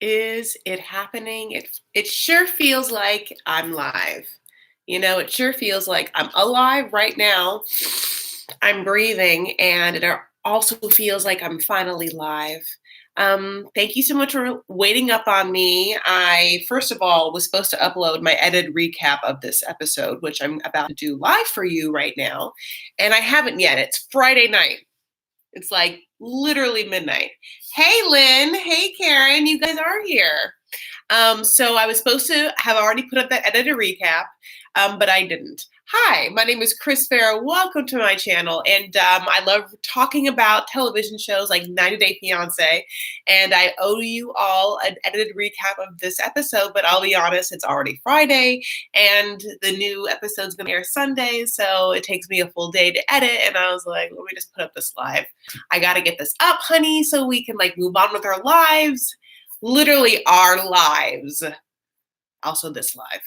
Is it happening? It sure feels like I'm live. It sure feels like I'm alive right now. I'm breathing, and it also feels like I'm finally live. Thank you so much for waiting up on me. I, first of all, was supposed to upload my edited recap of this episode, which I'm about to do live for you right now. And I haven't yet. It's Friday night. It's like literally midnight. Hey, Lynn. Hey, Karen. You guys are here. So I was supposed to have already put up that edited recap, but I didn't. Hi, my name is Chris Farrow. Welcome to my channel. And I love talking about television shows like 90 Day Fiance. And I owe you all an edited recap of this episode, but I'll be honest, it's already Friday and the new episode's going to air Sunday. So it takes me a full day to edit. And I was like, let me just put up this live. I got to get this up, honey, so we can move on with our lives. Literally our lives. Also this live.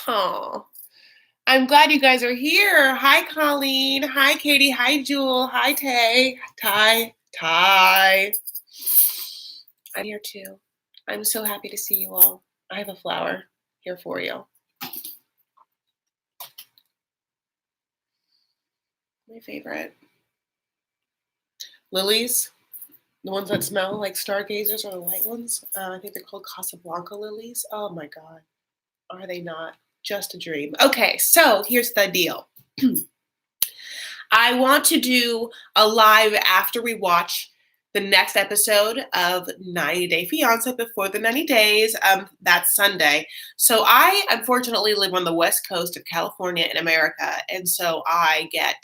Oh, I'm glad you guys are here. Hi, Colleen. Hi, Katie. Hi, Jewel. Hi, Ty. I'm here too. I'm so happy to see you all. I have a flower here for you. My favorite. Lilies. The ones that smell like stargazers are the white ones. I think they're called Casablanca lilies. Oh my God. Are they not just a dream? Okay, so here's the deal. I want to do a live after we watch the next episode of 90 Day Fiance before the 90 days. That's Sunday. So I unfortunately live on the west coast of California in America. And so I get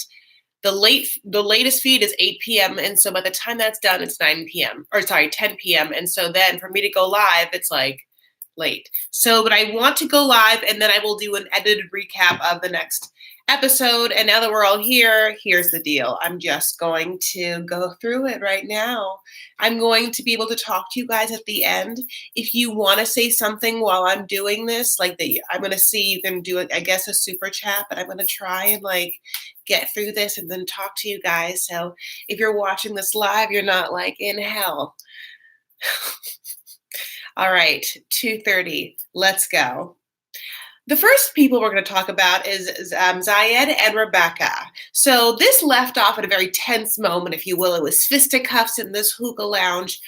the latest feed is 8 p.m. And so by the time that's done, it's 10 p.m. And so then for me to go live, it's like late. So, but I want to go live and then I will do an edited recap of the next episode. And now that we're all here, here's the deal. I'm just going to go through it right now. I'm going to be able to talk to you guys at the end. If you want to say something while I'm doing this, I'm going to see you can do it, I guess, a super chat, but I'm going to try and get through this and then talk to you guys. So if you're watching this live, you're not in hell. All right, 2:30. Let's go. The first people we're going to talk about is Zayed and Rebecca. So this left off at a very tense moment, if you will. It was fisticuffs in this hookah lounge.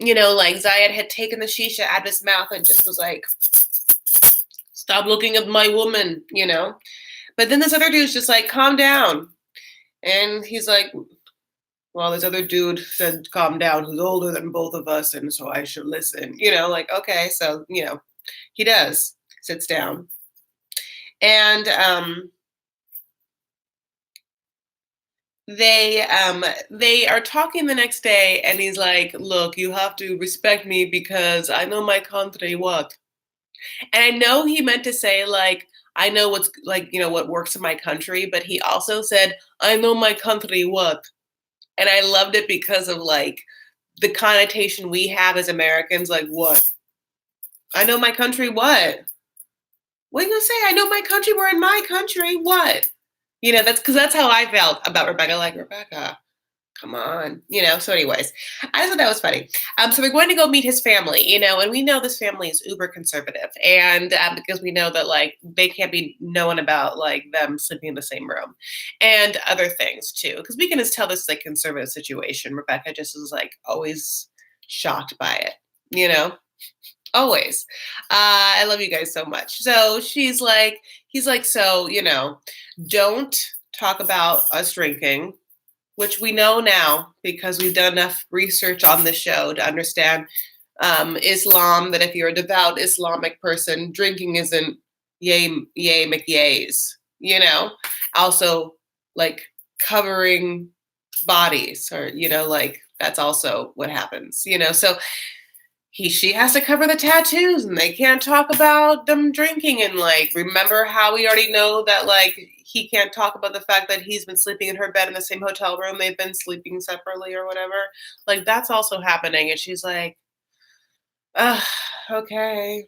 Zayed had taken the shisha out of his mouth and just was like, stop looking at my woman, But then this other dude's just like, calm down. And he's like, well, this other dude said, calm down, who's older than both of us, and so I should listen. Okay, so, he does. Sits down. And they are talking the next day, and he's like, look, you have to respect me because I know my country what. And I know he meant to say, I know what's what works in my country, but he also said, I know my country what. And I loved it because of the connotation we have as Americans, what? I know my country what? What are you gonna say? I know my country, we're in my country, what? That's how I felt about Rebecca, Rebecca, come on, so anyways, I thought that was funny. So we're going to go meet his family, and we know this family is uber conservative, and because we know that they can't be known about them sleeping in the same room and other things too, because we can just tell this is a conservative situation. Rebecca just is always shocked by it, always. I love you guys so much. So he's like, so, don't talk about us drinking, which we know now because we've done enough research on the show to understand Islam, that if you're a devout Islamic person, drinking isn't yay McYays, also covering bodies or, that's also what happens, so she has to cover the tattoos and they can't talk about them drinking. And remember how we already know that he can't talk about the fact that he's been sleeping in her bed in the same hotel room. They've been sleeping separately or whatever. That's also happening. And she's like, okay,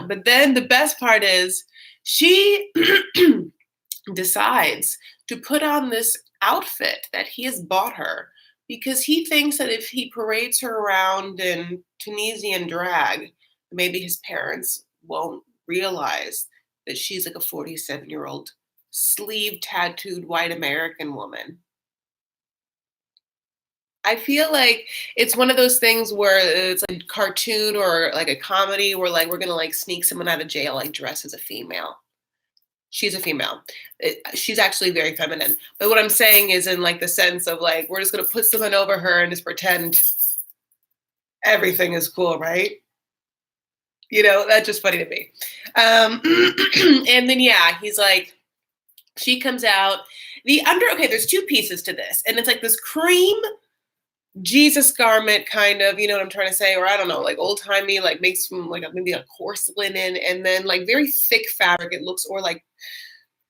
but then the best part is she decides to put on this outfit that he has bought her because he thinks that if he parades her around in Tunisian drag, maybe his parents won't realize that she's like a 47-year-old sleeve tattooed white American woman. I feel like it's one of those things where it's a cartoon or like a comedy where like we're gonna like sneak someone out of jail like dressed as a female. She's a female. She's actually very feminine. But what I'm saying is in like the sense of like we're just gonna put someone over her and just pretend everything is cool, right? That's just funny to me. Um, and then yeah, he's like, she comes out. Okay, there's two pieces to this, and it's like this cream Jesus garment kind of, you know what I'm trying to say, or I don't know, like old timey, like makes from like maybe a coarse linen, and then like very thick fabric. It looks or like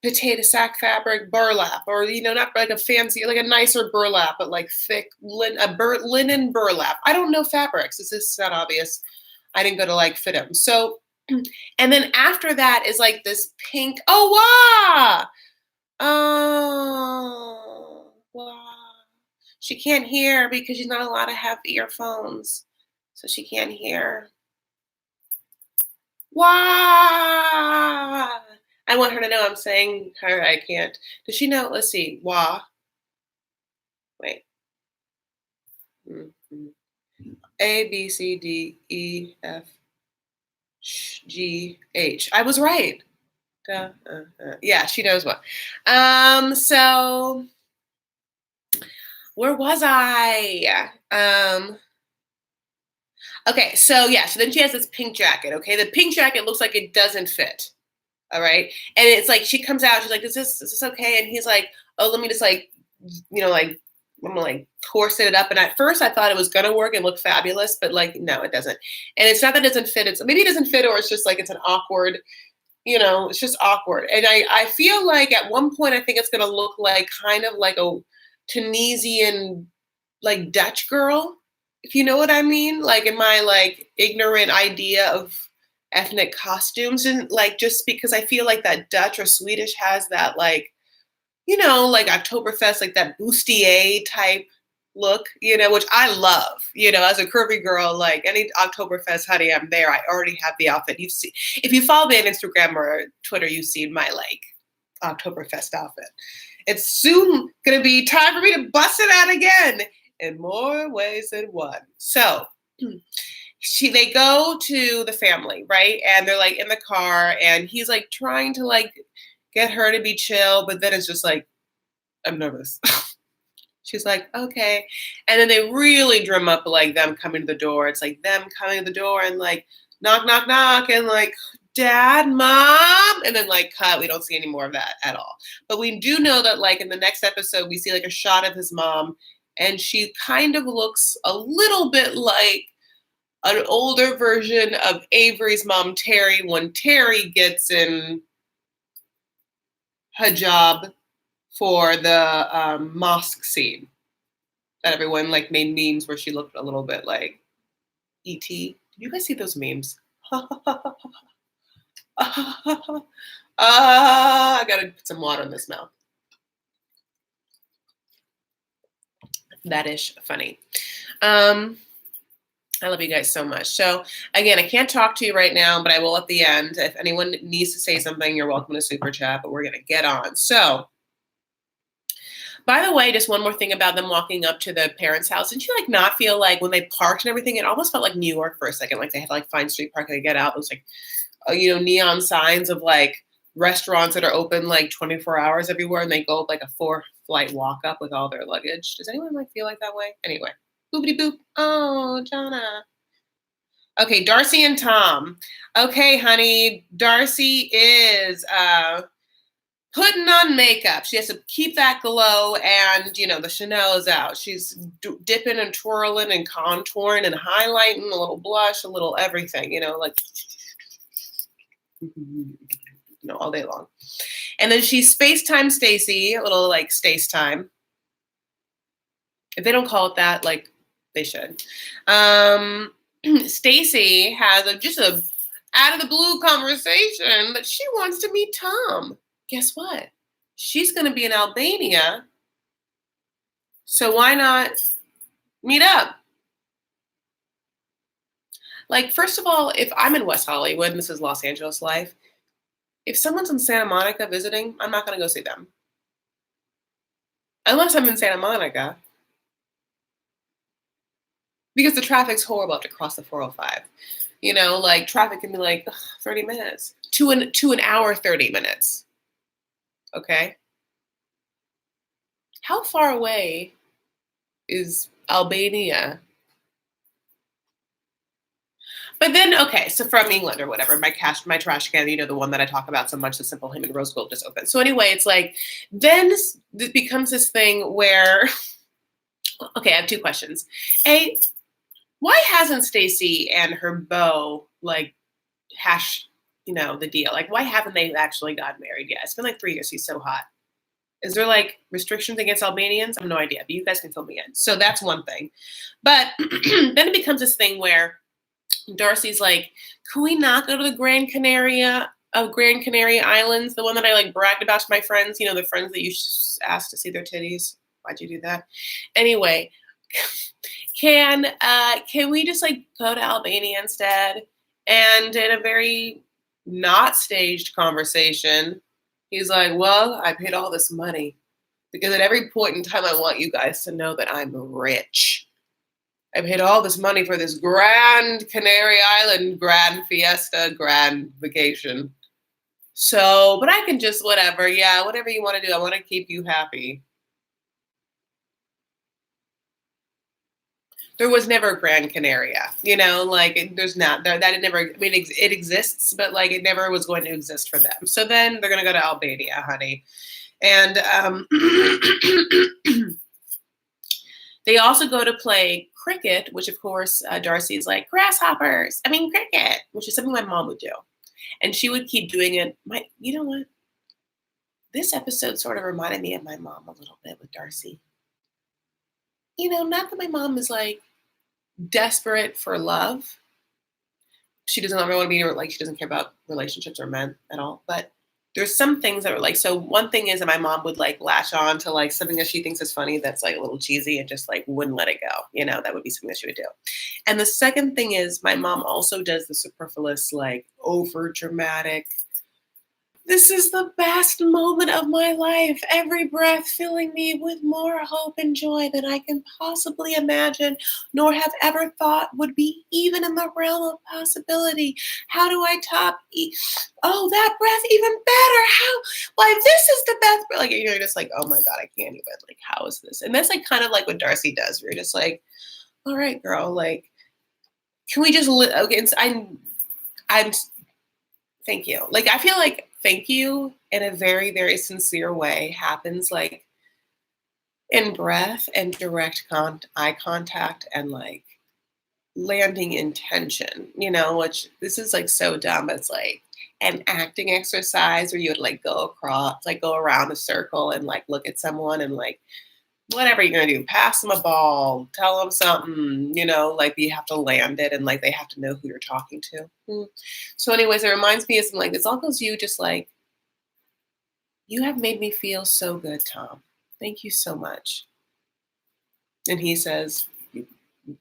potato sack fabric, burlap, or not like a fancy, like a nicer burlap, but like thick linen burlap. I don't know fabrics. This is not obvious. I didn't go to like fit them. So, and then after that is like this pink. Oh wow! Oh wow! She can't hear because she's not allowed to have earphones, so she can't hear. Wah! I want her to know I'm saying her. I can't. Does she know? Let's see. Wah. Wait. Mhm. A B C D E F G H. I was right. Duh, yeah, she knows what. So where was I? Okay, so yeah, so then she has this pink jacket. Okay, the pink jacket looks like it doesn't fit. All right, and it's like she comes out. She's like, "Is this okay?" And he's like, "Oh, let me just like, like I'm gonna like corset it up." And at first, I thought it was gonna work and look fabulous, but like, no, it doesn't. And it's not that it doesn't fit. It's maybe it doesn't fit, or it's just like it's an awkward. It's just awkward. And I feel like at one point, I think it's gonna look like kind of like a Tunisian like Dutch girl, if you know what I mean, like in my like ignorant idea of ethnic costumes, and like just because I feel like that Dutch or Swedish has that like like Oktoberfest, like that bustier type look, which I love, as a curvy girl, like any Oktoberfest, honey, I'm there. I already have the outfit. If you follow me on Instagram or Twitter, you've seen my like Oktoberfest outfit. It's soon going to be time for me to bust it out again in more ways than one. So they go to the family, right? And they're like in the car, and he's like trying to like get her to be chill, but then it's just like, I'm nervous. She's like, okay. And then they really drum up like them coming to the door. It's like them coming to the door and like knock, knock, knock, and like, Dad, Mom, and then like cut. We don't see any more of that at all. But we do know that like in the next episode, we see like a shot of his mom, and she kind of looks a little bit like an older version of Avery's mom, Terry, when Terry gets in hijab for the mosque scene that everyone like made memes where she looked a little bit like E.T. Did you guys see those memes? I gotta put some water in this mouth. That is funny. I love you guys so much. So again, I can't talk to you right now, but I will at the end. If anyone needs to say something, you're welcome to super chat, but we're gonna get on. So by the way, just one more thing about them walking up to the parents' house. Didn't you like not feel like when they parked and everything, it almost felt like New York for a second, like they had to like find street parking to get out. It was like neon signs of like restaurants that are open like 24 hours everywhere, and they go like a 4-flight walk up with all their luggage. Does anyone like feel like that way? Anyway, boopity boop. Oh, Jonna. Okay, Darcy and Tom. Okay, honey, Darcy is putting on makeup. She has to keep that glow, and the Chanel is out. She's dipping and twirling and contouring and highlighting, a little blush, a little everything. Like all day long. And then she's FaceTime Stacy, a little like Stace time. If they don't call it that, like they should. Stacy has just a out of the blue conversation that she wants to meet Tom. Guess what? She's going to be in Albania. So why not Meet up. Like, first of all, if I'm in West Hollywood and this is Los Angeles life, if someone's in Santa Monica visiting, I'm not gonna go see them. Unless I'm in Santa Monica, because the traffic's horrible to cross the 405. Like traffic can be like 30 minutes to an hour, 30 minutes. Okay. How far away is Albania? But then, okay, so from England or whatever, my trash can, the one that I talk about so much, the Simple Him and Rose Gold just opened. So anyway, it's like, then this becomes this thing where, okay, I have two questions. A, why hasn't Stacey and her beau like hash, the deal? Like, why haven't they actually gotten married yet? It's been like 3 years. He's so hot. Is there like restrictions against Albanians? I have no idea, but you guys can fill me in. So that's one thing. But then it becomes this thing where Darcy's like, can we not go to the Grand Canary Islands? The one that I like bragged about to my friends, the friends that you asked to see their titties. Why'd you do that? Anyway, can we just like go to Albania instead? And in a very not staged conversation, he's like, well, I paid all this money because at every point in time, I want you guys to know that I'm rich. I paid all this money for this Grand Canary Island, grand fiesta, grand vacation. So, but I can just whatever. Yeah, whatever you want to do. I want to keep you happy. There was never Grand Canaria, like there's not that it never. I mean, it exists, but like it never was going to exist for them. So then they're gonna go to Albania, honey, and they also go to play cricket, which of course Darcy's like grasshoppers. I mean cricket, which is something my mom would do, and she would keep doing it. You know what? This episode sort of reminded me of my mom a little bit with Darcy. Not that my mom is like desperate for love. She doesn't ever want to be like she doesn't care about relationships or men at all. But there's some things that are like, so one thing is that my mom would like latch on to like something that she thinks is funny that's like a little cheesy and just like wouldn't let it go. That would be something that she would do. And the second thing is my mom also does the superfluous, like over dramatic. This is the best moment of my life. Every breath filling me with more hope and joy than I can possibly imagine, nor have ever thought would be even in the realm of possibility. How do I top? Oh, that breath even better. How? Why, this is the best. Like you're just like, oh my god, I can't even. Like, how is this? And that's like kind of like what Darcy does. Where you're just like, all right, girl. Like, can we just? Okay, I'm. Thank you. Like, I feel like thank you in a very, very sincere way happens like in breath and direct eye contact and like landing intention, which this is like so dumb. It's like an acting exercise where you would like go around a circle and like look at someone and like whatever you're going to do, pass them a ball, tell them something, like you have to land it and like they have to know who you're talking to. So anyways, it reminds me of something like this. All goes you just like, you have made me feel so good, Tom. Thank you so much. And he says,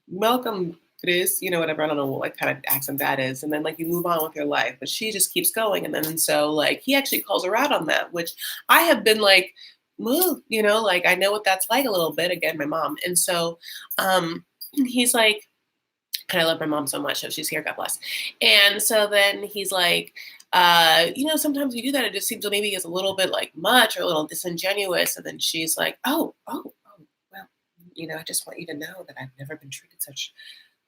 welcome, Chris, whatever. I don't know what kind of accent that is. And then like you move on with your life, but she just keeps going. And then so like he actually calls her out on that, which I have been like, move, like I know what that's like a little bit. Again, my mom. And so he's like, and I love my mom so much, so she's here, God bless. And so then he's like, sometimes you do that, it just seems maybe it's a little bit like much or a little disingenuous. And then she's like, well, I just want you to know that I've never been treated such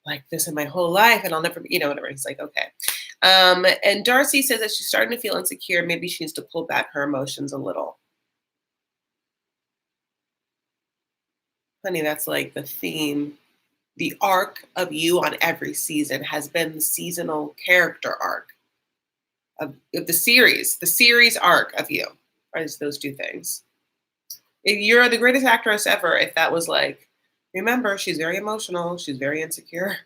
like this in my whole life, and I'll never, whatever. He's like, okay. And Darcy says that she's starting to feel insecure. Maybe she needs to pull back her emotions a little. Honey, that's like the theme. The arc of you on every season has been the seasonal character arc of the series arc of you. Are those two things? If you're the greatest actress ever, if that was like, remember, she's very emotional, she's very insecure,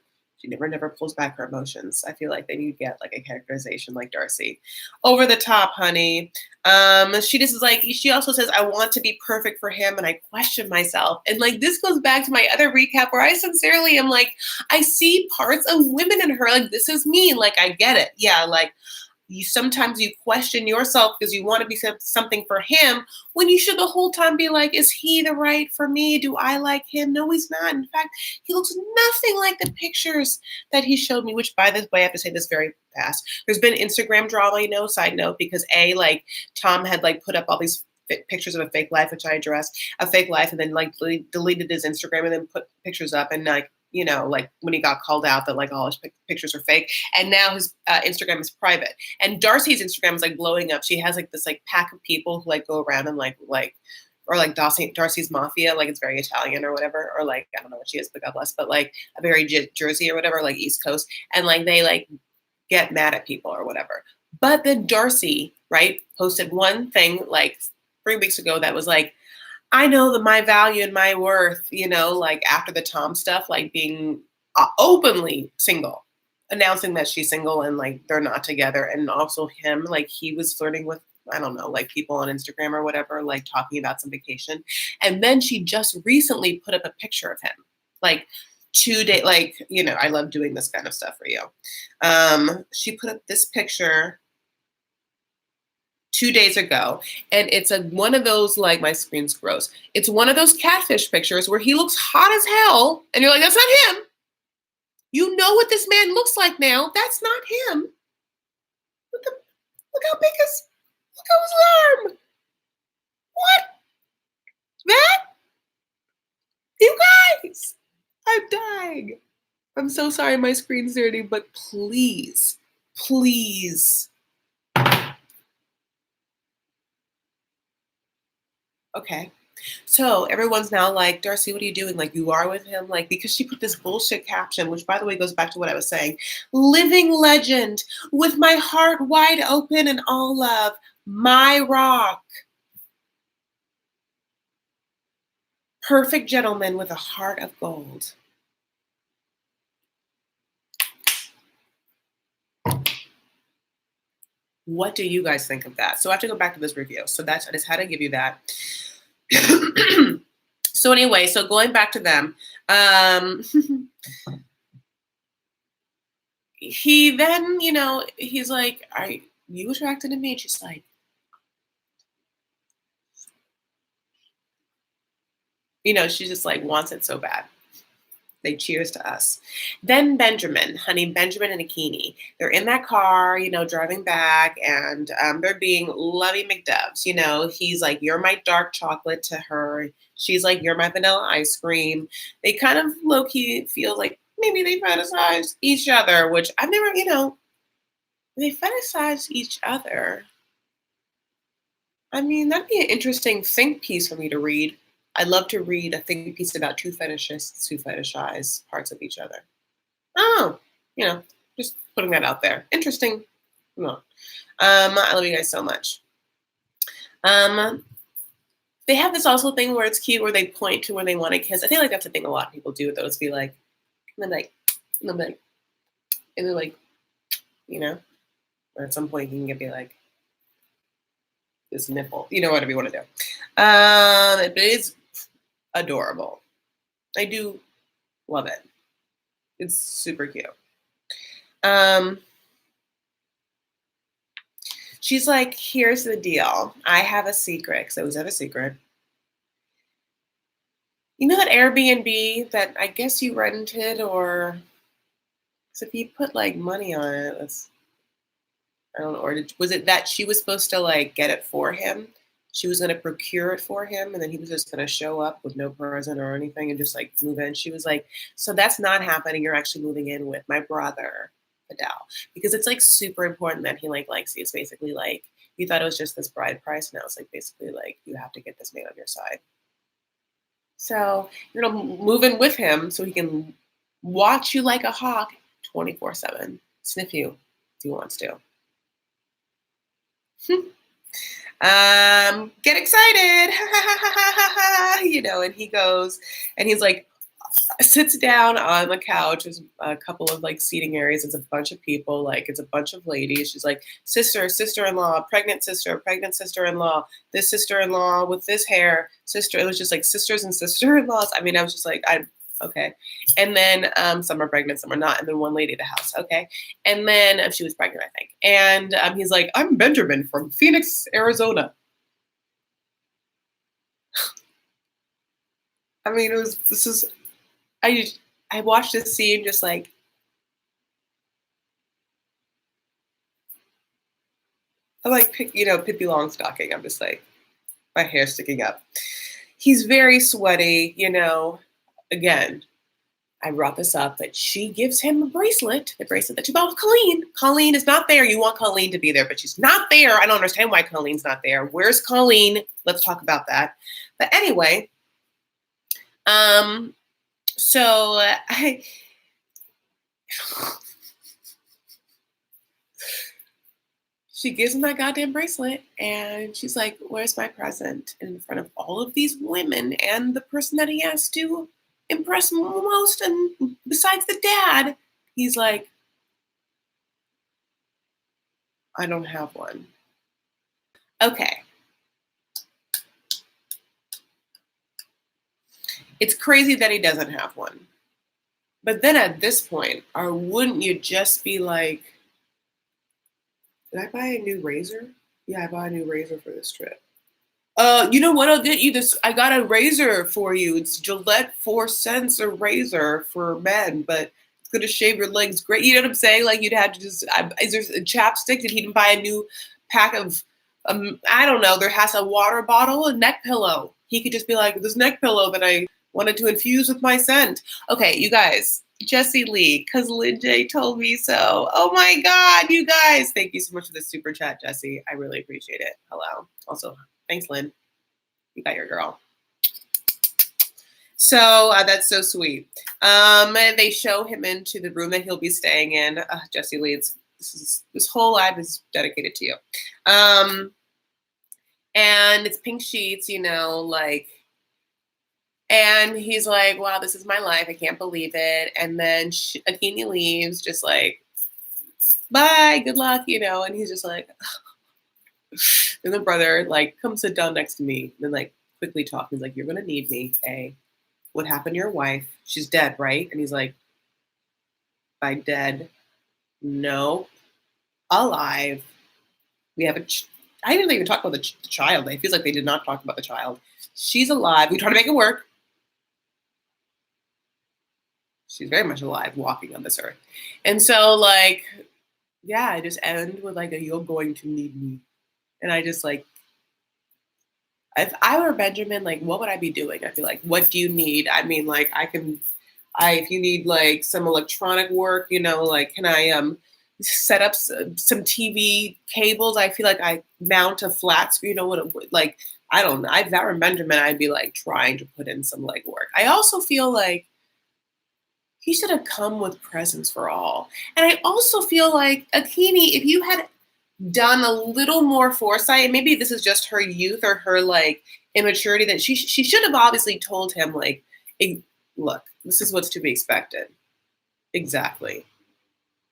She never pulls back her emotions. I feel like they need to get like a characterization like Darcy. Over the top, honey. She just is like, she also says, I want to be perfect for him and I question myself. And like this goes back to my other recap where I sincerely am like, I see parts of women in her. Like, this is me. Like, I get it. Yeah, like you sometimes you question yourself because you want to be something for him when you should the whole time be like, is he the right for me? Do I like him? No, he's not. In fact, he looks nothing like the pictures that he showed me, which by the way, I have to say this very fast. There's been Instagram drama, side note, because like Tom had like put up all these pictures of a fake life, which I addressed, a fake life, and then like deleted his Instagram and then put pictures up and like, like when he got called out that like all his pictures are fake, and now his Instagram is private. And Darcy's Instagram is like blowing up. She has like this like pack of people who like go around and like or like Darcy's Mafia, like it's very Italian or whatever, or like I don't know what she is, but God bless, but like a very Jersey or whatever, like East Coast, and like they like get mad at people or whatever. But then Darcy, right, posted one thing like 3 weeks ago that was like, I know that my value and my worth, like after the Tom stuff, like being openly single, announcing that she's single and like they're not together. And also him, like he was flirting with, I don't know, like people on Instagram or whatever, like talking about some vacation. And then she just recently put up a picture of him, like 2 days, like, I love doing this kind of stuff for you. She put up this picture 2 days ago, and it's one of those, like, my screen's gross. It's one of those catfish pictures where he looks hot as hell, and you're like, that's not him. You know what this man looks like now. That's not him. Look how big look how his arm. What? That? You guys, I'm dying. I'm so sorry my screen's dirty, but please. Okay. So everyone's now like, Darcy, what are you doing? Like, you are with him? Like, because she put this bullshit caption, which by the way goes back to what I was saying. Living legend with my heart wide open and all love, my rock. Perfect gentleman with a heart of gold. What do you guys think of that? So I have to go back to this review. So I just had to give you that. So anyway, so going back to them, he then, he's like, are you attracted to me? And she's like, she just like wants it so bad. They cheers to us. Then Benjamin and Akini, they're in that car, driving back, and they're being lovey McDubs. He's like, you're my dark chocolate to her. She's like, you're my vanilla ice cream. They kind of low-key feel like maybe they fantasize each other, which I've never, they fantasize each other. I mean, that'd be an interesting think piece for me to read. I'd love to read a think piece about two fetishists who fetishize parts of each other. Oh, just putting that out there. Interesting. I love you guys so much. They have this also thing where it's cute where they point to where they want to kiss. I feel like that's a thing a lot of people do, though, is be like, and then like, or at some point you can be like, this nipple, whatever you want to do. But it's adorable. I do love it. It's super cute. She's like, here's the deal. I have a secret, because I always have a secret. You know that Airbnb that I guess you rented, or so if you put like money on it, I don't know, or was it that she was supposed to like get it for him? She was going to procure it for him, and then he was just going to show up with no present or anything and just like move in. She was like, so that's not happening. You're actually moving in with my brother, Adele, because it's like super important that he like likes you. It's basically like, you thought it was just this bride price. Now it's like basically like you have to get this man on your side. So you're going to move in with him so he can watch you like a hawk 24/7, sniff you if he wants to. Get excited, and he goes, and he's like, sits down on the couch. There's a couple of like seating areas. It's a bunch of people, like it's a bunch of ladies. She's like, sister, sister-in-law, pregnant sister-in-law, this sister-in-law with this hair, sister. It was just like sisters and sister-in-laws. I mean, I was just like, I okay. And then some are pregnant, some are not. And then one lady at the house, okay. And then she was pregnant, I think. And he's like, I'm Benjamin from Phoenix, Arizona. I mean, I I watched this scene just like I like Pippi Longstocking. I'm just like my hair sticking up. He's very sweaty, Again, I brought this up that she gives him a bracelet, the bracelet that she bought with Colleen. Colleen is not there. You want Colleen to be there, but she's not there. I don't understand why Colleen's not there. Where's Colleen? Let's talk about that. But anyway, um, so I she gives him that goddamn bracelet and she's like, where's my present? And in front of all of these women and the person that he has to impress most, and besides the dad, he's like, I don't have one. Okay. It's crazy that he doesn't have one. But then at this point, or wouldn't you just be like, did I buy a new razor? Yeah, I bought a new razor for this trip. You know what? I'll get you this. I got a razor for you. It's Gillette 4 cents a razor for men, but it's gonna shave your legs. Great. You know what I'm saying? Like you'd have to just. Is there a chapstick? Did he buy a new pack of? I don't know. There has a water bottle, a neck pillow. He could just be like, this neck pillow that I wanted to infuse with my scent. Okay, you guys. Jesse Lee, because Lynn J told me so. Oh my God, you guys. Thank you so much for the super chat, Jesse. I really appreciate it. Hello. Also, thanks, Lynn. You got your girl. So that's so sweet. They show him into the room that he'll be staying in. Jesse Lee, this whole live is dedicated to you. And it's pink sheets, and he's like, wow, this is my life. I can't believe it. And then Akini leaves just like, bye, good luck, and he's just like, and the brother like, come sit down next to me. And then like quickly talk. He's like, you're going to need me. A, what happened to your wife? She's dead, right? And he's like, by dead? No. Alive. We have I didn't even talk about the child. It feels like they did not talk about the child. She's alive. We try to make it work. She's very much alive, walking on this earth. And so, like, yeah, I just end with like, you're going to need me. And I just like, if I were Benjamin, like, what would I be doing? I'd be like, what do you need? I mean, like, if you need like some electronic work, like, can I set up some TV cables? I feel like I mount a flat screen, like, I don't know. If I were Benjamin, I'd be like trying to put in some legwork. I also feel like he should have come with presents for all. And I also feel like, Akini, if you had done a little more foresight, maybe this is just her youth or her like immaturity, that she should have obviously told him like, look, this is what's to be expected. Exactly.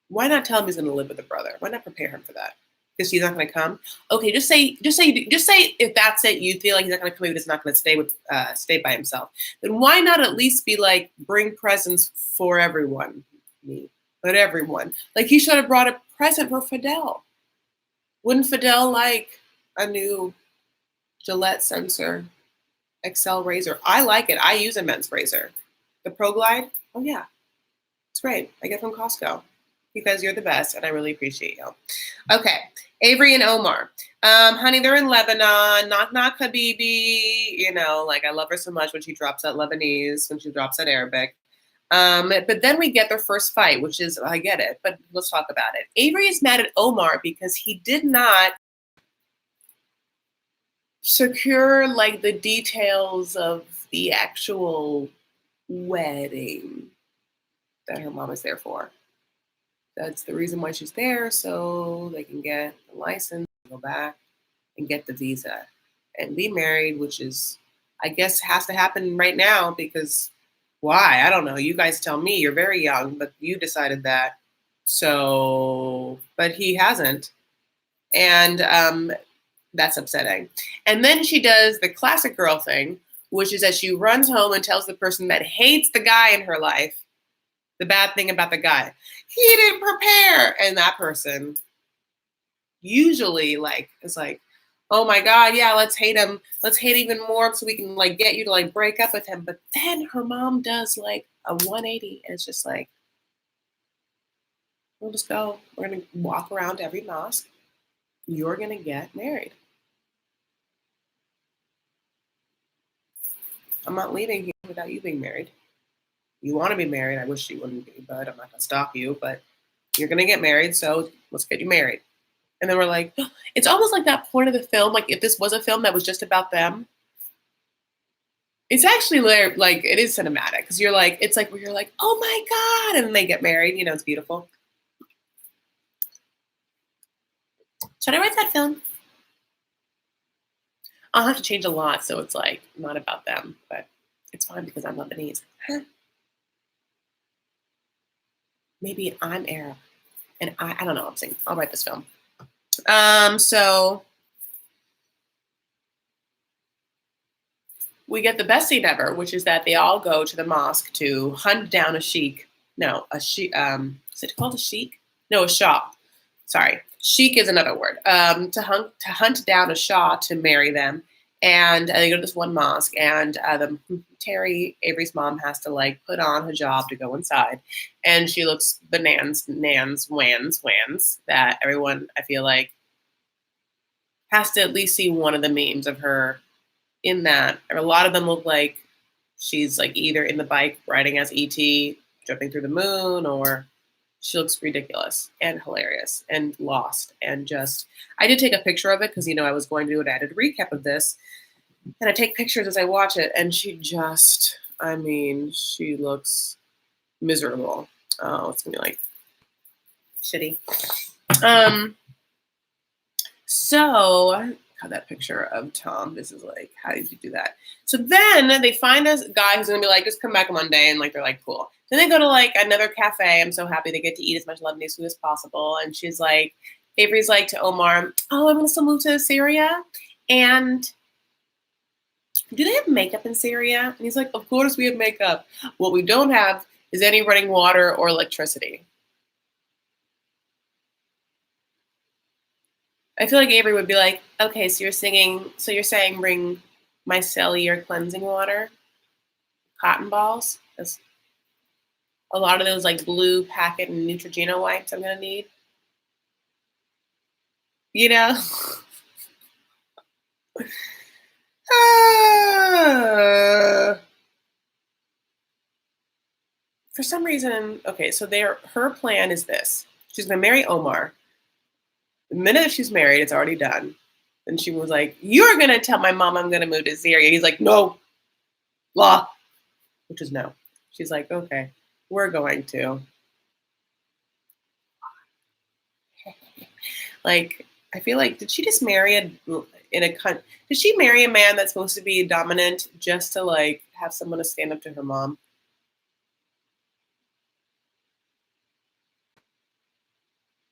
Why not tell him he's going to live with a brother? Why not prepare him for that? Because he's not going to come. Okay, just say if that's it, you feel like he's not going to come, he's not going to stay by himself. Then why not at least be like, bring presents for everyone, but everyone. Like he should have brought a present for Fidel. Wouldn't Fidel like a new Gillette Sensor XL razor? I like it. I use a men's razor. The Pro Glide. Oh yeah, it's great. I get from Costco. Because you're the best, and I really appreciate you. Okay, Avery and Omar. Honey, they're in Lebanon. Knock, knock, Habibi. Like I love her so much when she drops that Lebanese, when she drops that Arabic. But then we get their first fight, which is, I get it, but let's talk about it. Avery is mad at Omar because he did not secure like the details of the actual wedding that her mom is there for. That's the reason why she's there, so they can get the license, go back, and get the visa, and be married, which is, I guess, has to happen right now because Why? I don't know. You guys tell me. You're very young, but you decided that. So, but he hasn't. And that's upsetting. And then she does the classic girl thing, which is that she runs home and tells the person that hates the guy in her life the bad thing about the guy. He didn't prepare. And that person usually like is like, oh my God, yeah, let's hate him. Let's hate even more so we can like get you to like break up with him. But then her mom does like a 180 and it's just like, we'll just go. We're gonna walk around every mosque. You're gonna get married. I'm not leaving here without you being married. You want to be married. I wish you wouldn't be, but I'm not gonna stop you. But you're gonna get married, so let's get you married. And then we're like, it's almost like that point of the film. Like if this was a film that was just about them, it's actually like it is cinematic because you're like, it's like where you're like, oh my God, and then they get married. You know, it's beautiful. Should I write that film? I'll have to change a lot, so it's like not about them, but it's fine because I'm Lebanese. Huh? Maybe I'm Arab, and I don't know. I'm saying I'll write this film. So we get the best scene ever, which is that they all go to the mosque to hunt down a sheik. No, a sheik. Is it called a sheik? No, a shah. Sorry, sheik is another word. To hunt down a shah to marry them, and they go to this one mosque, and Terry Avery's mom has to like put on hijab to go inside, and she looks bananas, nans, wans. That everyone I feel like has to at least see one of the memes of her in that. A lot of them look like she's like either in the bike riding as ET, jumping through the moon, or she looks ridiculous and hilarious and lost. And just, I did take a picture of it because, you know, I was going to do an added recap of this. And I take pictures as I watch it. And she just, I mean, she looks miserable. Oh, it's going to be like shitty. So God, that picture of Tom. This is like, how did you do that? So then they find a guy who's gonna be like, just come back one day, and like they're like, cool. Then they go to like another cafe. I'm so happy they get to eat as much Lebanese food as possible. And she's like, Avery's like to Omar, oh, I'm gonna still move to Syria. And do they have makeup in Syria? And he's like, of course we have makeup. What we don't have is any running water or electricity. I feel like Avery would be like, okay, so you're saying bring micellar cleansing water, cotton balls. That's a lot of those like blue packet and Neutrogena wipes I'm gonna need. You know? For some reason, okay, so her plan is this. She's gonna marry Omar. The minute she's married, it's already done. And she was like, you're gonna tell my mom I'm gonna move to Syria. He's like, no, law, which is no. She's like, okay, we're going to. Like, I feel like, did she just marry did she marry a man that's supposed to be dominant just to like have someone to stand up to her mom?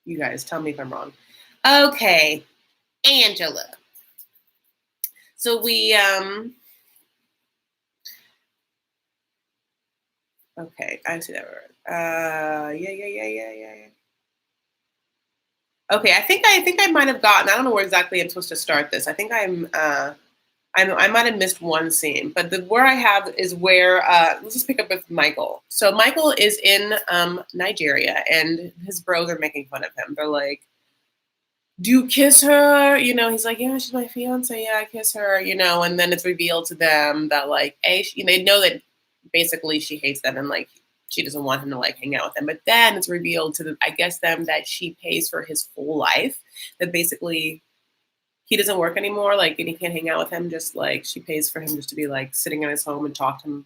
You guys, tell me if I'm wrong. Okay, Angela. So okay, I see that word. Yeah. Okay, I think I might have gotten. I don't know where exactly I'm supposed to start this. I think I might have missed one scene, but where I have is where let's just pick up with Michael. So Michael is in Nigeria, and his bros are making fun of him. They're like, "Do you kiss her?" You know, he's like, "Yeah, she's my fiance. Yeah, I kiss her." You know, and then it's revealed to them that like, they know that basically she hates them and like she doesn't want him to like hang out with them. But then it's revealed to I guess them that she pays for his whole life. That basically he doesn't work anymore, like, and he can't hang out with him. Just like she pays for him just to be like sitting in his home and talk to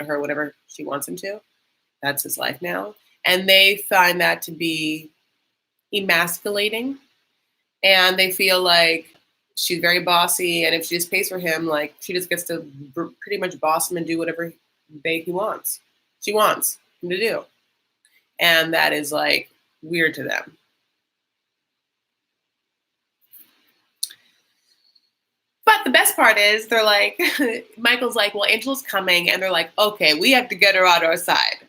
her whenever she wants him to. That's his life now, and they find that to be emasculating, and they feel like she's very bossy, and if she just pays for him, like she just gets to pretty much boss him and do whatever. he wants. She wants him to do. And that is like weird to them. But the best part is they're like, Michael's like, well, Angela's coming. And they're like, okay, we have to get her on our side.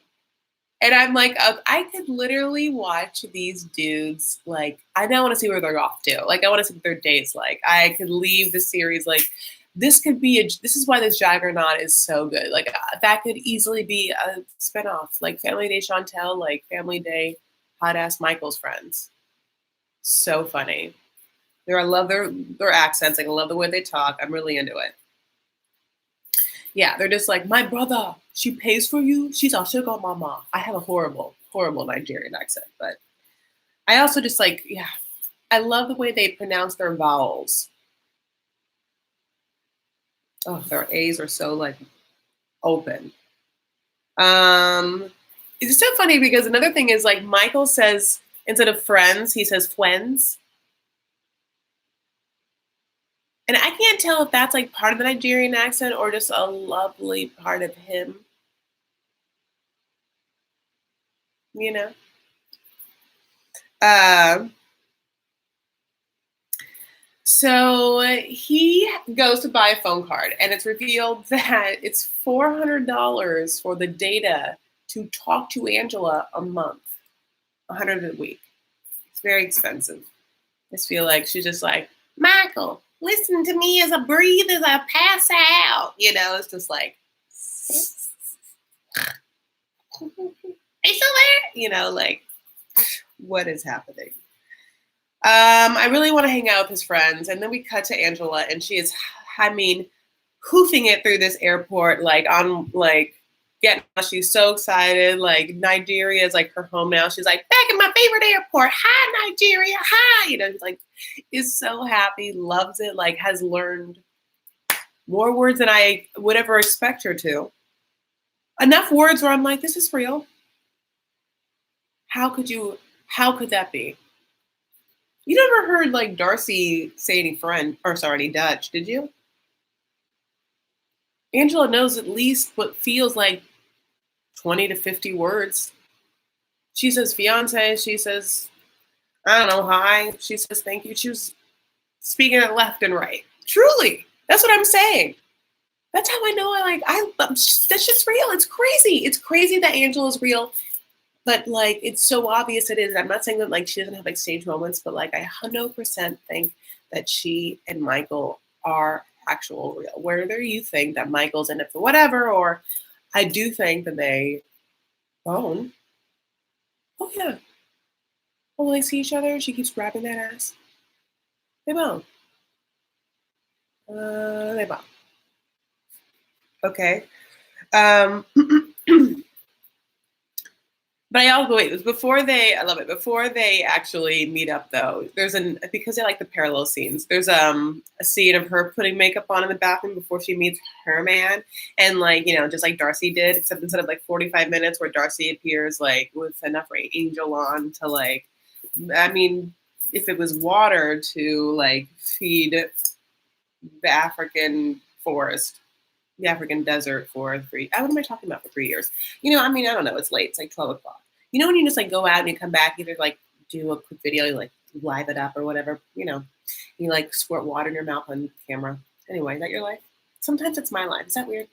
And I'm like, I could literally watch these dudes. Like, I now want to see where they're off to. Like, I want to see what their date's like. I could leave the series like, this is why this Juggernaut is so good. Like, that could easily be a spinoff. Like, Family Day Chantel, like, Family Day Hot Ass Michael's Friends. So funny. I love their accents. Like, I love the way they talk. I'm really into it. Yeah, they're just like, my brother, she pays for you. She's a sugar mama. I have a horrible, horrible Nigerian accent. But I also just like, yeah, I love the way they pronounce their vowels. Oh, their A's are so like open. It's so funny because another thing is like Michael says, instead of friends, he says friends. And I can't tell if that's like part of the Nigerian accent or just a lovely part of him. You know? So he goes to buy a phone card, and it's revealed that it's $400 for the data to talk to Angela a month, 100 a week. It's very expensive. I just feel like she's just like, Michael, listen to me as I breathe, as I pass out. You know, it's just like, are you still there? You know, like, what is happening? I really want to hang out with his friends. And then we cut to Angela, and she is, I mean, hoofing it through this airport, like on like she's so excited. Like Nigeria is like her home now. She's like, back in my favorite airport. Hi, Nigeria. Hi. You know, like is so happy, loves it, like has learned more words than I would ever expect her to. Enough words where I'm like, this is real. How could that be? You never heard like Darcy say any any Dutch, did you? Angela knows at least what feels like 20 to 50 words. She says fiance, she says, I don't know, hi. She says thank you. She was speaking it left and right. Truly. That's what I'm saying. That's how I know that's just real. It's crazy. It's crazy that Angela's real. But like it's so obvious it is. I'm not saying that like she doesn't have like stage moments, but like I 100% think that she and Michael are actual real. Whether you think that Michael's in it for whatever, or I do think that they bone. Oh yeah. Oh, when they see each other, she keeps grabbing that ass. They bone. They bone. Okay. Um But I also wait, I love it. Before they actually meet up though, because I like the parallel scenes, there's a scene of her putting makeup on in the bathroom before she meets her man. And like, you know, just like Darcy did, except instead of like 45 minutes where Darcy appears like with enough Angel on to like, I mean, if it was water to like feed the African forest, the African desert for what am I talking about for 3 years? You know, I mean, I don't know. It's late. It's like 12 o'clock. You know, when you just like go out and you come back, either like do a quick video, you like live it up or whatever, you know, you like squirt water in your mouth on camera. Anyway, is that your life? Sometimes it's my life. Is that weird?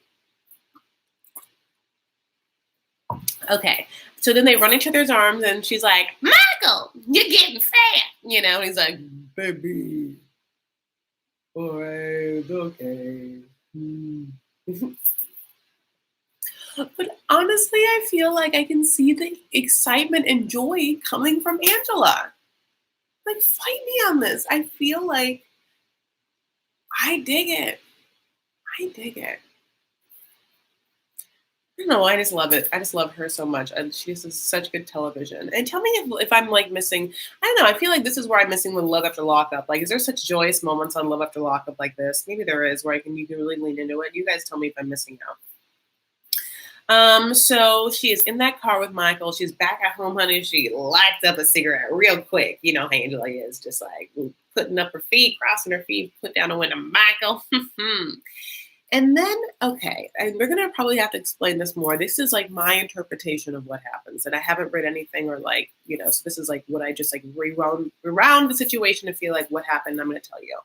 Okay. So then they run each other's arms and she's like, Michael, you're getting fat. You know, and he's like, baby. All right, okay. But honestly, I feel like I can see the excitement and joy coming from Angela. Like, fight me on this. I feel like I dig it. I dig it. I don't know. I just love it. I just love her so much. And she's such good television. And tell me if I'm like missing, I don't know. I feel like this is where I'm missing with Love After Lockup. Like, is there such joyous moments on Love After Lockup like this? Maybe there is where you can really lean into it. You guys tell me if I'm missing out. So she is in that car with Michael. She's back at home, honey. She lights up a cigarette real quick. You know how Angela is, just like putting up her feet, crossing her feet, put down the window. Michael. And then, okay, and we're gonna probably have to explain this more. This is like my interpretation of what happens, and I haven't read anything or like, so this is like what I just like rewound around the situation to feel like what happened. I'm gonna tell you.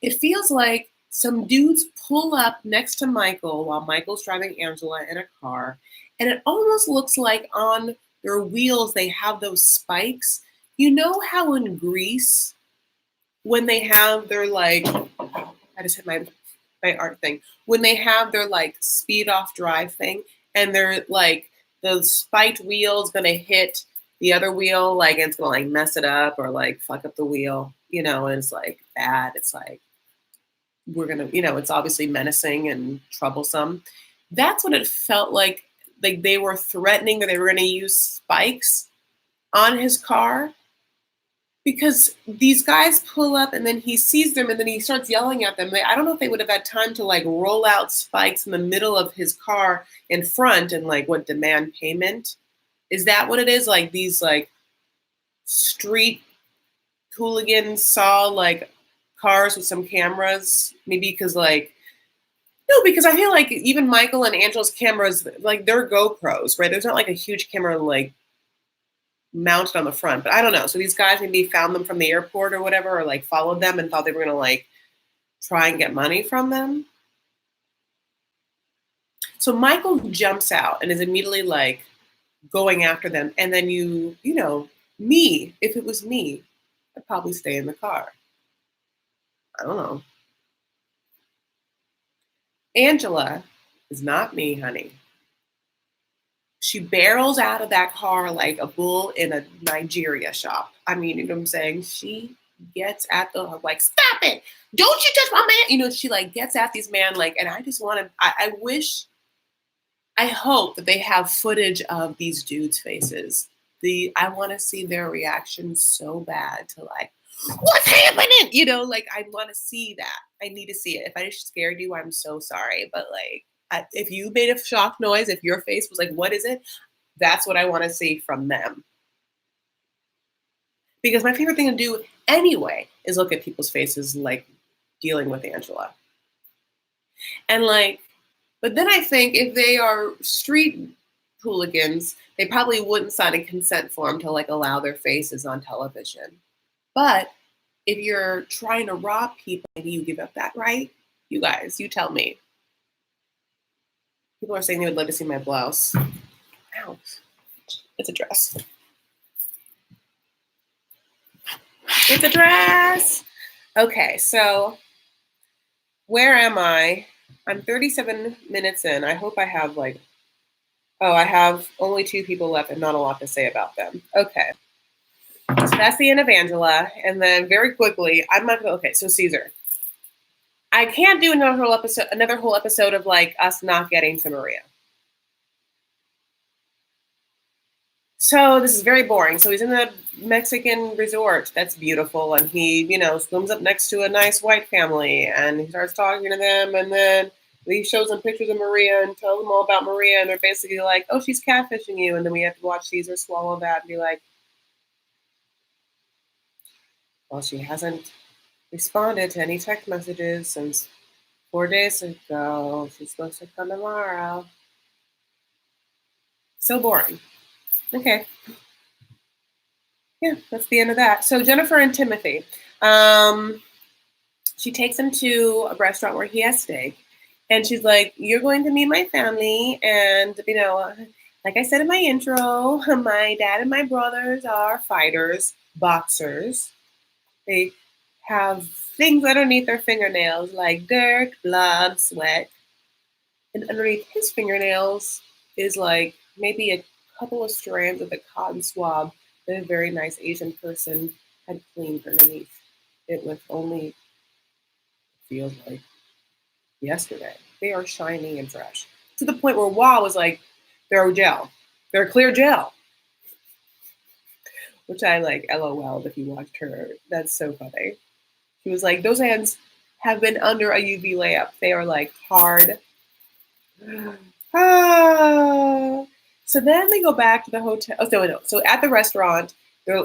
It feels like some dudes pull up next to Michael while Michael's driving Angela in a car, and it almost looks like on their wheels they have those spikes. You know how in Greece when they have their like, I just hit my art thing, when they have their like speed off drive thing, and they're like the spiked wheel's gonna hit the other wheel, like it's gonna like mess it up or like fuck up the wheel, and it's like bad. It's like we're gonna, it's obviously menacing and troublesome. That's what it felt like. Like they were threatening that they were gonna use spikes on his car because these guys pull up and then he sees them and then he starts yelling at them. I don't know if they would have had time to like roll out spikes in the middle of his car in front and like what demand payment. Is that what it is? Like these like street hooligans saw like cars with some cameras, maybe because like no, because I feel like even Michael and Angela's cameras, like they're GoPros, right? There's not like a huge camera like mounted on the front, but I don't know. So these guys maybe found them from the airport or whatever, or like followed them and thought they were gonna like try and get money from them. So Michael jumps out and is immediately like going after them. And then me, if it was me, I'd probably stay in the car. I don't know. Angela is not me, honey. She barrels out of that car like a bull in a Nigeria shop. I mean, you know what I'm saying? She gets at the like, stop it! Don't you touch my man! She like gets at these man like, and I just want to. I wish, I hope that they have footage of these dudes' faces. I want to see their reactions so bad to like, what's happening? Like I want to see that. I need to see it. If I just scared you, I'm so sorry. But like, if you made a shock noise, if your face was like, what is it? That's what I want to see from them. Because my favorite thing to do anyway is look at people's faces like dealing with Angela. And like, but then I think if they are street hooligans, they probably wouldn't sign a consent form to like allow their faces on television. But if you're trying to rob people, maybe you give up that right. You guys, you tell me. People are saying they would love to see my blouse. Ow. It's a dress. It's a dress. Okay, so where am I? I'm 37 minutes in. I hope I have like, I have only 2 people left and not a lot to say about them. Okay. So that's the end of Angela. And then very quickly, I'm not going to, okay, so Caesar. I can't do another whole episode of like us not getting to Maria. So this is very boring. So he's in the Mexican resort. That's beautiful. And he, swims up next to a nice white family and he starts talking to them. And then he shows them pictures of Maria and tells them all about Maria. And they're basically like, oh, she's catfishing you. And then we have to watch Caesar swallow that and be like, well, she hasn't responded to any text messages since 4 days ago. She's supposed to come tomorrow. So boring. Okay. Yeah, that's the end of that. So Jennifer and Timothy. She takes him to a restaurant where he has steak. And she's like, you're going to meet my family. And, like I said in my intro, my dad and my brothers are fighters, boxers. They have things underneath their fingernails like dirt, blood, sweat. And underneath his fingernails is like maybe a couple of strands of a cotton swab that a very nice Asian person had cleaned underneath it with only, feels like, yesterday. They are shiny and fresh. To the point where Wah was like, they're gel. They're clear gel. Which I like LOL'd if you watched her. That's so funny. She was like, those hands have been under a UV layup. They are like hard. So then they go back to the hotel. Oh, no. So at the restaurant,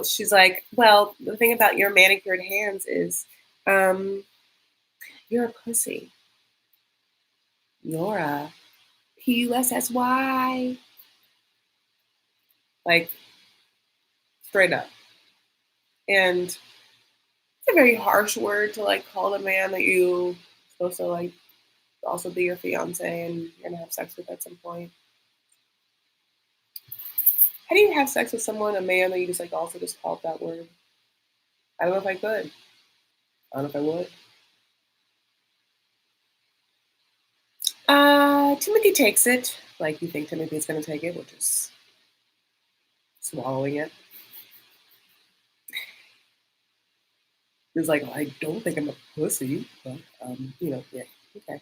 she's like, well, the thing about your manicured hands is you're a pussy. Nora, Pussy. Like, straight up. And it's a very harsh word to like call the man that you supposed to like also be your fiance and you're gonna have sex with at some point. How do you have sex with someone, a man that you just like also just called that word? I don't know if I could. I don't know if I would. Timothy takes it like you think Timothy's gonna take it, which is swallowing it. He's like, I don't think I'm a pussy, but yeah, okay.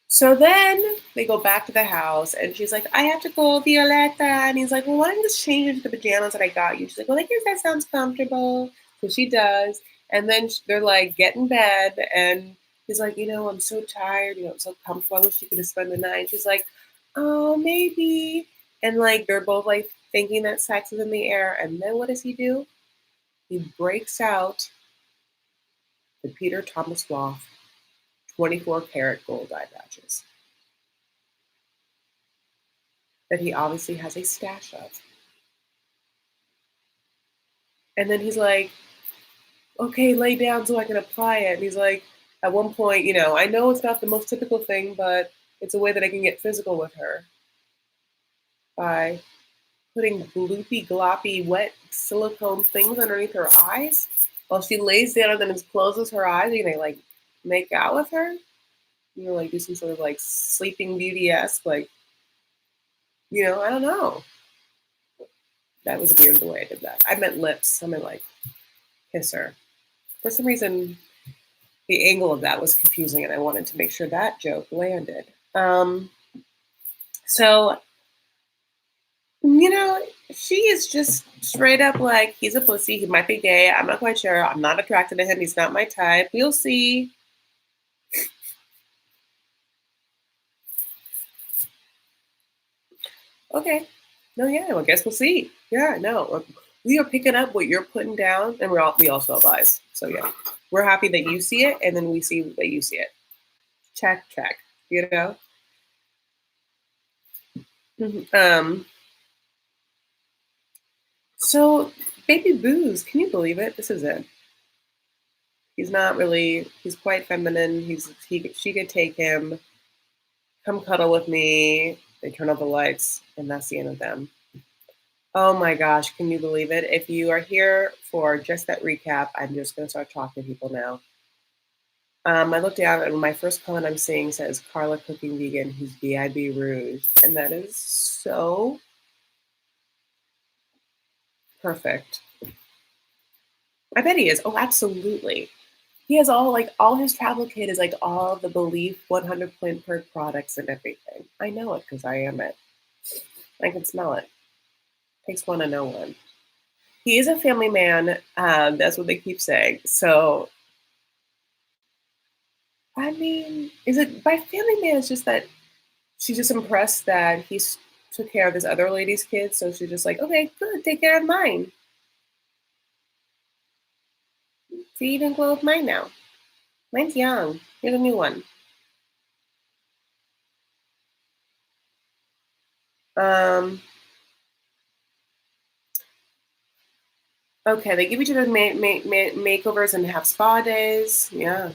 So then they go back to the house, and she's like, I have to go, Violetta. And he's like, well, why don't you just change into the pajamas that I got you? She's like, well, I guess that sounds comfortable. So she does. And then they're like, get in bed. And he's like, I'm so tired. I'm so comfortable. I wish you could have spent the night. And she's like, oh, maybe. And like, they're both like thinking that sex is in the air. And then what does he do? He breaks out the Peter Thomas Roth 24 karat gold eye patches that he obviously has a stash of. And then he's like, okay, lay down so I can apply it. And he's like, at one point, I know it's not the most typical thing, but it's a way that I can get physical with her by putting gloopy, gloppy, wet silicone things underneath her eyes while she lays down and then just closes her eyes. And they like make out with her. Like do some sort of like sleeping beauty esque, like, I don't know. That was weird the way I did that. I meant lips. I meant like kiss her. For some reason, the angle of that was confusing, and I wanted to make sure that joke landed. So, she is just straight up like, he's a pussy. He might be gay. I'm not quite sure. I'm not attracted to him. He's not my type. We'll see. Okay. No, yeah. Well, I guess we'll see. Yeah, no. We are picking up what you're putting down, and we also have eyes. So, yeah. We're happy that you see it, and then we see that you see it. Check, check. You know? Mhm. So, Baby Booze, can you believe it? This is it. He's not really. He's quite feminine. She could take him. Come cuddle with me. They turn off the lights, and that's the end of them. Oh my gosh, can you believe it? If you are here for just that recap, I'm just gonna start talking to people now. I looked down, and my first comment I'm seeing says Carla cooking vegan. Who's BIB Rouge, and that is so perfect. I bet he is. Oh, absolutely. He has all his travel kit is like all the Belief 100 plant per products and everything. I know it because I am it. I can smell it. Takes one to know one. He is a family man. That's what they keep saying. So, I mean, is it by family man? It's just that she's just impressed that took care of this other lady's kids. So she's just like, okay, good, take care of mine. Feed and clothe mine now. Mine's young. Here's a new one. Um, okay, they give each other makeovers and have spa days. Yeah.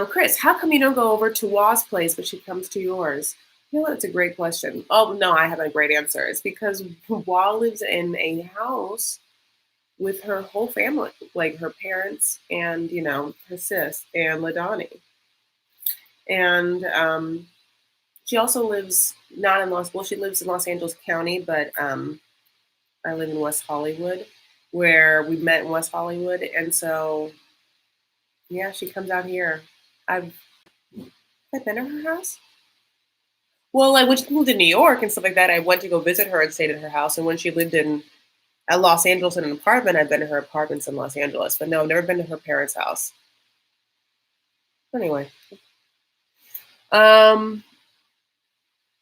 Chris, how come you don't go over to Wa's place, but she comes to yours? You know what? It's a great question. Oh no, I have a great answer. It's because Wa lives in a house with her whole family, like her parents and her sis and Ladani, and she also lives not in Los. Well, she lives in Los Angeles County, but I live in West Hollywood, where we met in West Hollywood, and so yeah, she comes out here. I've I've been to her house. Well, like when she moved to New York and stuff like that, I went to go visit her and stayed at her house. And when she lived in at Los Angeles in an apartment, I've been to her apartments in Los Angeles. But no, I've never been to her parents' house. Anyway, um,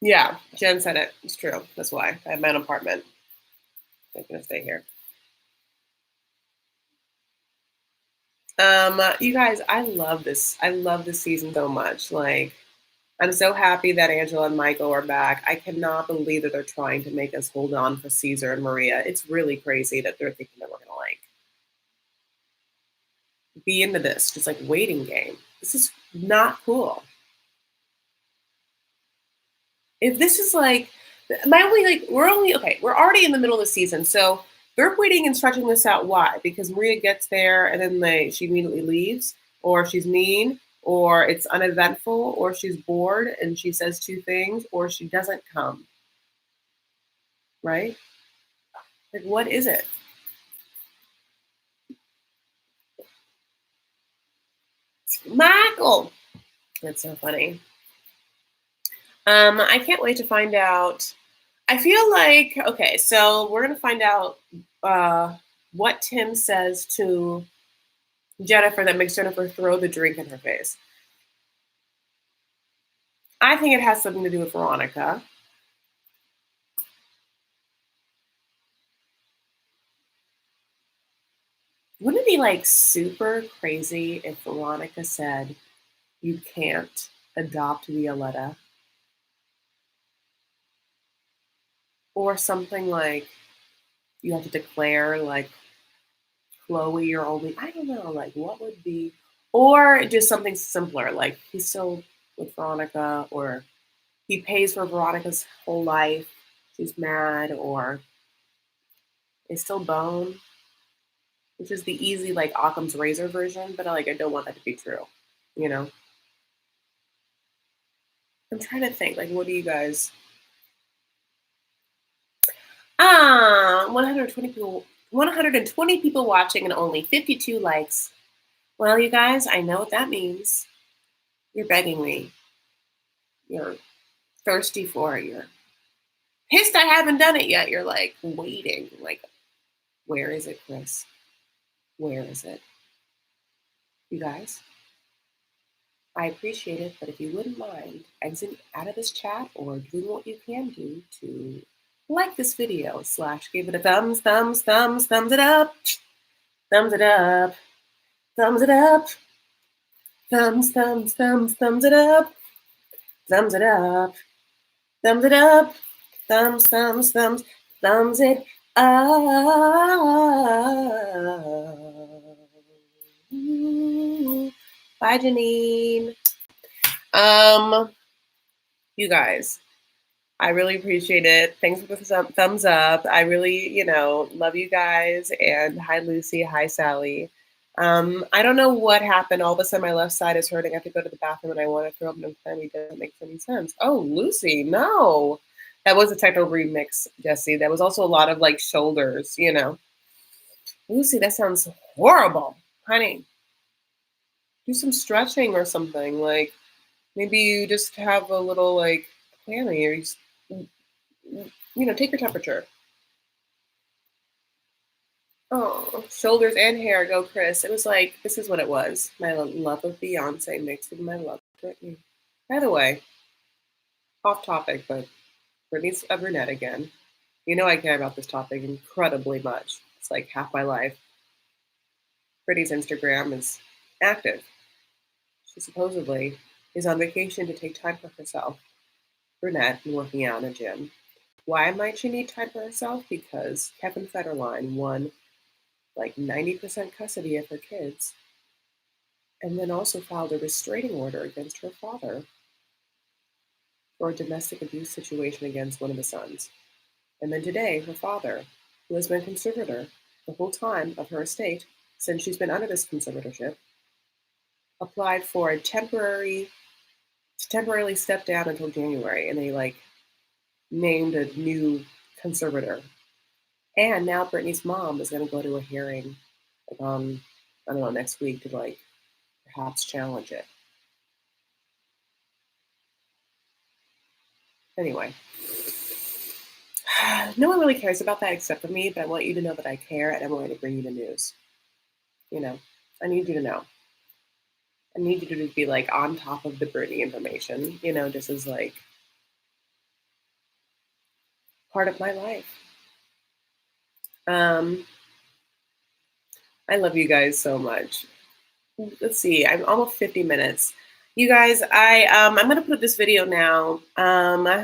yeah, Jen said it. It's true. That's why I have my own apartment. I'm gonna stay here. You guys, I love this. I love this season so much. Like, I'm so happy that Angela and Michael are back. I cannot believe that they're trying to make us hold on for Caesar and Maria. It's really crazy that they're thinking that we're gonna like be into this, just like waiting game. This is not cool. If this is like my only like we're only okay, we're already in the middle of the season, so they're waiting and stretching this out. Why? Because Maria gets there and then she immediately leaves, or she's mean, or it's uneventful, or she's bored and she says two things, or she doesn't come. Right? Like, what is it? Michael. That's so funny. I can't wait to find out. I feel like okay, so we're gonna find out uh, what Tim says to Jennifer that makes Jennifer throw the drink in her face. I think it has something to do with Veronica. Wouldn't it be like super crazy if Veronica said you can't adopt Violetta or something like you have to declare like Chloe or only I don't know like what would be or just something simpler like he's still with Veronica or he pays for Veronica's whole life. She's mad or is still bone, which is the easy like Occam's razor version, but I don't want that to be true. You know, I'm trying to think like what do you guys 120 people 120 people watching and only 52 likes. Well, you guys, I know what that means. You're begging me. You're thirsty for it. You're pissed I haven't done it yet. You're like waiting. Like, where is it, Chris? Where is it? You guys, I appreciate it, but if you wouldn't mind exiting out of this chat or doing what you can do to like this video slash give it a thumbs it up, thumbs it up, thumbs it up, thumbs it up, thumbs it up, thumbs it up, thumbs it up. Bye, Janine. Um, you guys, I really appreciate it. Thanks for the thumbs up. I really, love you guys. And hi, Lucy. Hi, Sally. I don't know what happened. All of a sudden, my left side is hurting. I have to go to the bathroom and I want to throw up. No, family doesn't make any sense. Oh, Lucy, no. That was a techno remix, Jesse. That was also a lot of like shoulders. Lucy, that sounds horrible. Honey, do some stretching or something. Like maybe you just have a little like clammy or take your temperature. Oh, shoulders and hair, go Chris. It was like, this is what it was. My love of Beyonce mixed with my love of Britney. By the way, off topic, but Britney's a brunette again. You know I care about this topic incredibly much. It's like half my life. Britney's Instagram is active. She supposedly is on vacation to take time for herself. Brunette and working out in a gym. Why might she need time for herself? Because Kevin Federline won like 90% custody of her kids and then also filed a restraining order against her father for a domestic abuse situation against one of the sons. And then today, her father, who has been conservator the whole time of her estate since she's been under this conservatorship, applied for a temporarily step down until January, and they like named a new conservator. And now Brittany's mom is going to go to a hearing like on I don't know next week to like perhaps challenge it. Anyway, no one really cares about that except for me, but I want you to know that I care and I'm going to bring you the news. You know, I need you to know. I need you to be like on top of the Britney information, just as like part of my life. Um, I love you guys so much. let's see, I'm almost 50 minutes. You guys, I'm gonna put this video now.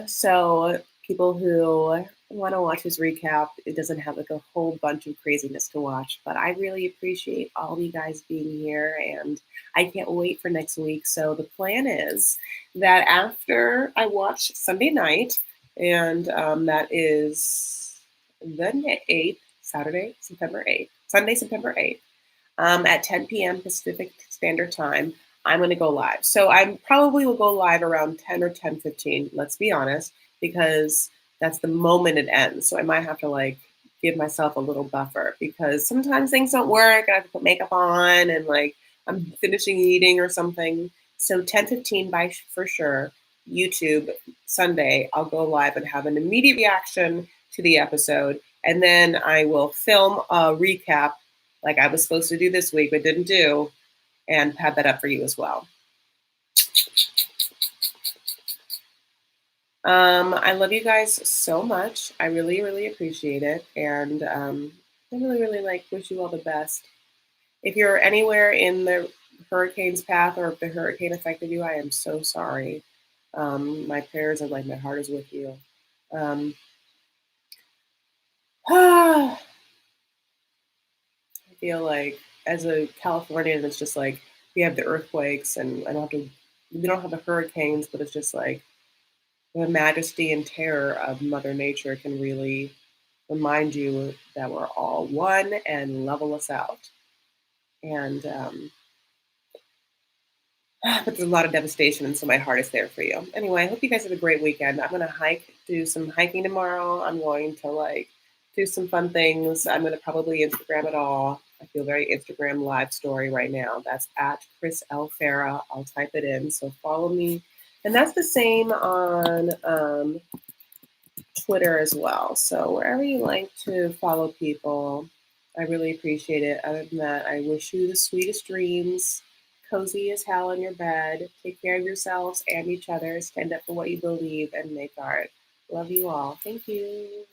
So people who want to watch this recap, it doesn't have like a whole bunch of craziness to watch, but I really appreciate all of you guys being here and I can't wait for next week. So the plan is that after I watch Sunday night, and that is the 8th, Saturday, September 8th, Sunday, September 8th at 10 p.m. Pacific Standard Time. I'm going to go live. So I probably will go live around 10 or 10:15. Let's be honest, because that's the moment it ends. So I might have to like give myself a little buffer because sometimes things don't work. I have to put makeup on and like I'm finishing eating or something. So 10:15 by for sure. YouTube Sunday, I'll go live and have an immediate reaction to the episode, and then I will film a recap like I was supposed to do this week, but didn't do, and have that up for you as well. I love you guys so much. I really, really appreciate it. And I really, really like wish you all the best. If you're anywhere in the hurricane's path or if the hurricane affected you, I am so sorry. My prayers are like my heart is with you. Um, I feel like as a Californian, it's just like we have the earthquakes and we don't have the hurricanes, but it's just like the majesty and terror of Mother Nature can really remind you that we're all one and level us out. And but there's a lot of devastation, and so my heart is there for you. Anyway, I hope you guys have a great weekend. I'm gonna do some hiking tomorrow. I'm going to like do some fun things. I'm gonna probably Instagram it all. I feel very Instagram live story right now. That's at Chris L. Farah. I'll type it in. So follow me. And that's the same on Twitter as well. So wherever you like to follow people, I really appreciate it. Other than that, I wish you the sweetest dreams, cozy as hell in your bed. Take care of yourselves and each other. Stand up for what you believe and make art. Love you all. Thank you.